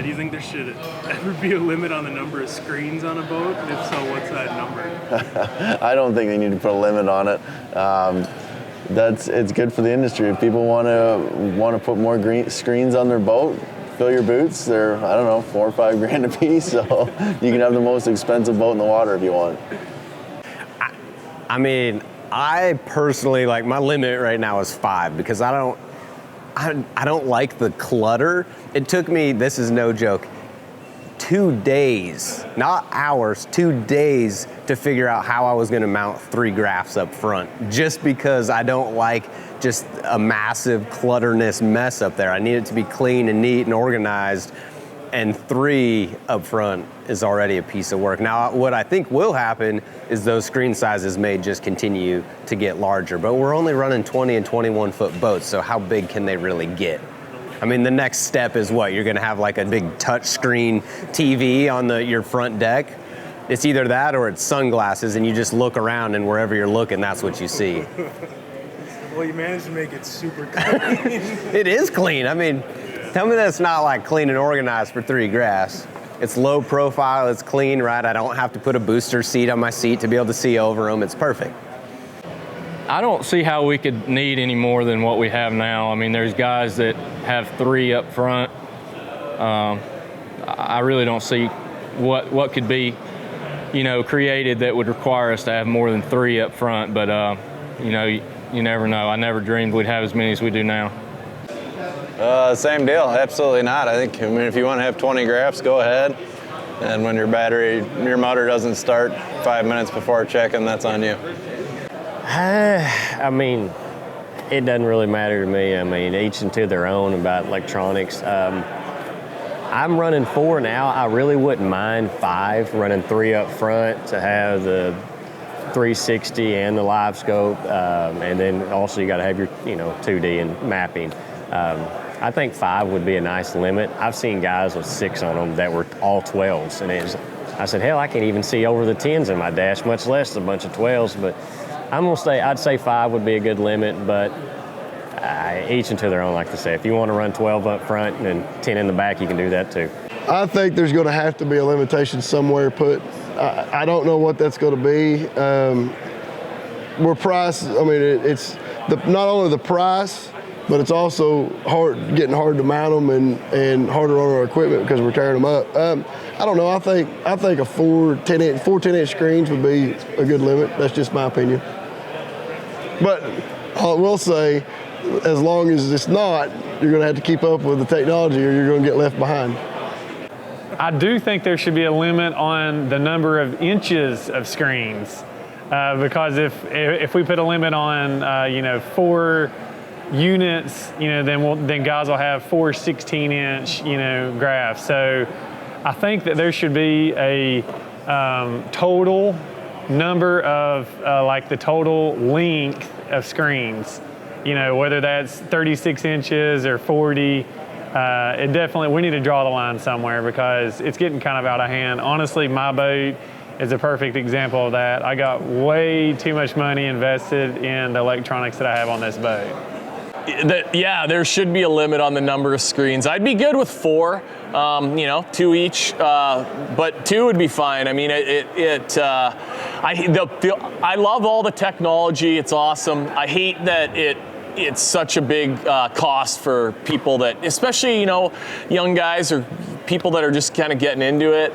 do you think there should ever be a limit on the number of screens on a boat? And if so, what's that number? I don't think they need to put a limit on it. It's good for the industry. If people want to put more screens on their boat, fill your boots. They're, I don't know, $4 or $5 grand a piece. So you can have the most expensive boat in the water if you want. I mean, I personally, like, my limit right now is 5 because I don't like the clutter. It took me, this is no joke, 2 days, not hours, 2 days to figure out how I was gonna mount 3 graphs up front, just because I don't like just a massive clutterness mess up there. I need it to be clean and neat and organized, and 3 up front is already a piece of work. Now, what I think will happen is those screen sizes may just continue to get larger, but we're only running 20 and 21 foot boats, so how big can they really get? I mean, the next step is what? You're gonna have like a big touch screen TV on your front deck. It's either that or it's sunglasses and you just look around and wherever you're looking, that's what you see. Well, you managed to make it super clean. It is clean. I mean, tell me that's not like clean and organized for 3 graphs. It's low profile, it's clean, right? I don't have to put a booster seat on my seat to be able to see over them. It's perfect. I don't see how we could need any more than what we have now. I mean, there's guys that have 3 up front. I really don't see what could be, created that would require us to have more than 3 up front. But you never know. I never dreamed we'd have as many as we do now. Same deal, absolutely not. I mean, if you want to have 20 graphs, go ahead. And when your motor doesn't start 5 minutes before check-in, that's on you. I mean, it doesn't really matter to me. I mean, each into their own about electronics. I'm running 4 now. I really wouldn't mind 5, running 3 up front to have the 360 and the live scope. And then also you got to have your, 2D and mapping. I think 5 would be a nice limit. I've seen guys with 6 on them that were all 12s. And I said, hell, I can't even see over the 10s in my dash, much less a bunch of 12s. But I'd say 5 would be a good limit, but each into their own, like I say. If you want to run 12 up front and 10 in the back, you can do that too. I think there's going to have to be a limitation somewhere put. I don't know what that's going to be. We're priced, I mean, it's not only the price, but it's also getting hard to mount them and harder on our equipment because we're tearing them up. I don't know. I think a 4 10-inch screens would be a good limit. That's just my opinion. But I will say, as long as it's not, you're going to have to keep up with the technology or you're going to get left behind. I do think there should be a limit on the number of inches of screens because if we put a limit on 4 units, then guys will have 4 16-inch graphs. So I think that there should be a total number of like the total length of screens, whether that's 36 inches or 40. We need to draw the line somewhere because it's getting kind of out of hand. Honestly, my boat is a perfect example of that. I got way too much money invested in the electronics that I have on this boat. Yeah, there should be a limit on the number of screens. I'd be good with 4, 2 each, but 2 would be fine. I mean, I love all the technology. It's awesome. I hate that it's such a big cost for people that, especially, young guys or people that are just kind of getting into it.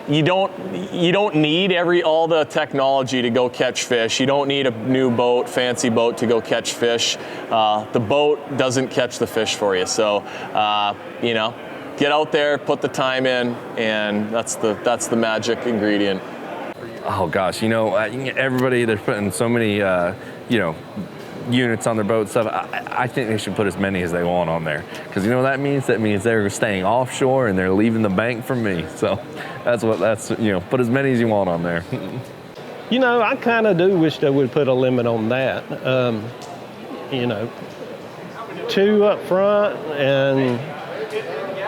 You don't need all the technology to go catch fish. You don't need a new boat, fancy boat to go catch fish. The boat doesn't catch the fish for you. So, get out there, put the time in, and that's the magic ingredient. Oh gosh, everybody, they're putting so many, units on their boat stuff. I think they should put as many as they want on there, because that means they're staying offshore and they're leaving the bank from me. So that's put as many as you want on there. I kind of do wish they would put a limit on that. 2 up front and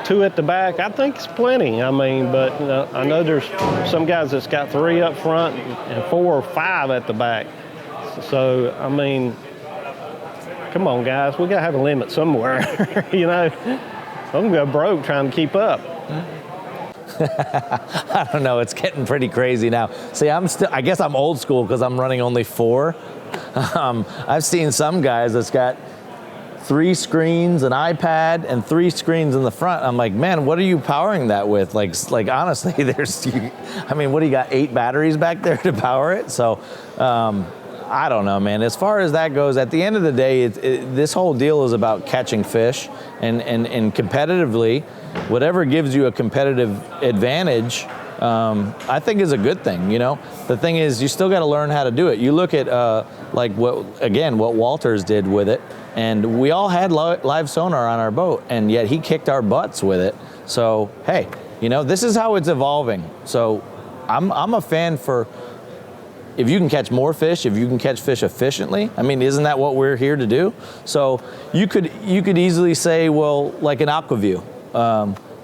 2 at the back, I think it's plenty. I mean, but I know there's some guys that's got 3 up front and 4 or 5 at the back. So, I mean, come on, guys, we got to have a limit somewhere, I'm gonna go broke trying to keep up. I don't know. It's getting pretty crazy now. See, I guess I'm old school because I'm running only 4. I've seen some guys that's got 3 screens, an iPad, and 3 screens in the front. I'm like, man, what are you powering that with? Like honestly, what do you got? 8 batteries back there to power it? So, I don't know, man. As far as that goes, at the end of the day, this whole deal is about catching fish, and competitively, whatever gives you a competitive advantage, I think is a good thing. You know, the thing is, you still got to learn how to do it. You look at what Walters did with it, and we all had live sonar on our boat, and yet he kicked our butts with it. So hey, you know, this is how it's evolving. So I'm a fan for. If you can catch more fish, if you can catch fish efficiently, I mean, isn't that what we're here to do? So you could easily say, well, like an aquaview,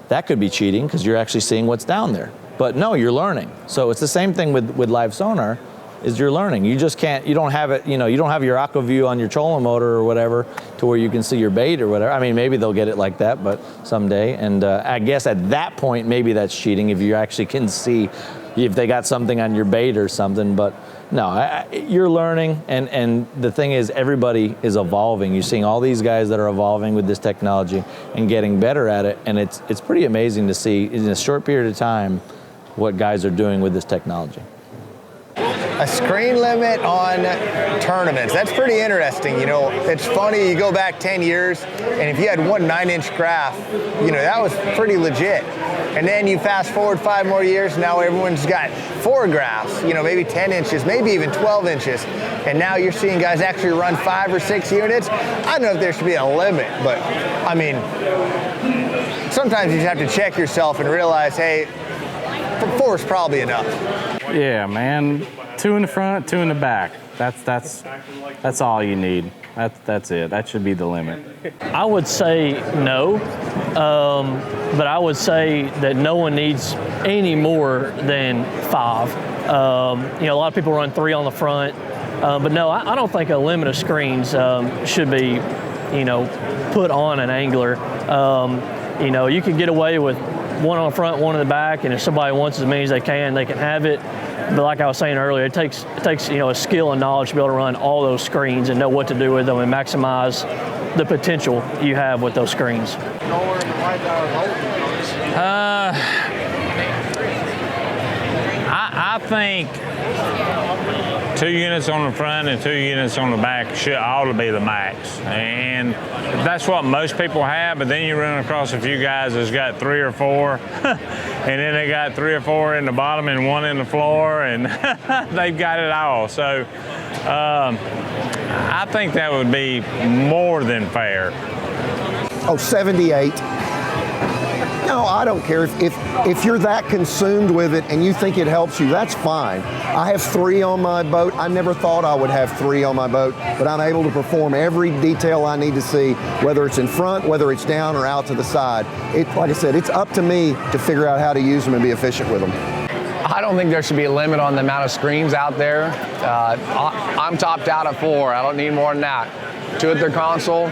that could be cheating because you're actually seeing what's down there. But no, you're learning. So it's the same thing with live sonar, is you're learning. You just can't, you don't have it, you don't have your aquaview on your trolling motor or whatever to where you can see your bait or whatever. I mean, maybe they'll get it like that, but someday. And I guess at that point, maybe that's cheating if you actually can see if they got something on your bait or something. But no, you're learning, and the thing is, everybody is evolving. You're seeing all these guys that are evolving with this technology and getting better at it, and it's pretty amazing to see in a short period of time what guys are doing with this technology. A screen limit on tournaments. That's pretty interesting. You know, it's funny, you go back 10 years, and if you had one 9-inch graph, that was pretty legit. And then you fast forward 5 more years, now everyone's got 4 graphs, maybe 10 inches, maybe even 12 inches. And now you're seeing guys actually run 5 or 6 units. I don't know if there should be a limit, but I mean, sometimes you just have to check yourself and realize, hey, 4 is probably enough. Yeah, man. 2 in the front, 2 in the back. That's all you need. That's it. That should be the limit. I would say no, but I would say that no one needs any more than 5. A lot of people run 3 on the front, but no, I don't think a limit of screens should be, put on an angler. You can get away with 1 on the front, 1 in the back, and if somebody wants as many as they can have it. But like I was saying earlier, it takes a skill and knowledge to be able to run all those screens and know what to do with them and maximize the potential you have with those screens. I think 2 units on the front and 2 units on the back ought to be the max. And that's what most people have, but then you run across a few guys that's got 3 or 4, and then they got 3 or 4 in the bottom and 1 in the floor, and they've got it all. So I think that would be more than fair. 78. No, I don't care. If you're that consumed with it and you think it helps you, that's fine. I have 3 on my boat. I never thought I would have 3 on my boat, but I'm able to perform every detail I need to see, whether it's in front, whether it's down or out to the side. Like I said, it's up to me to figure out how to use them and be efficient with them. I don't think there should be a limit on the amount of screens out there. I'm topped out at 4. I don't need more than that. 2 at their console,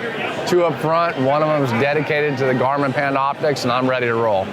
2 up front. One of them is dedicated to the Garmin Panoptics, and I'm ready to roll.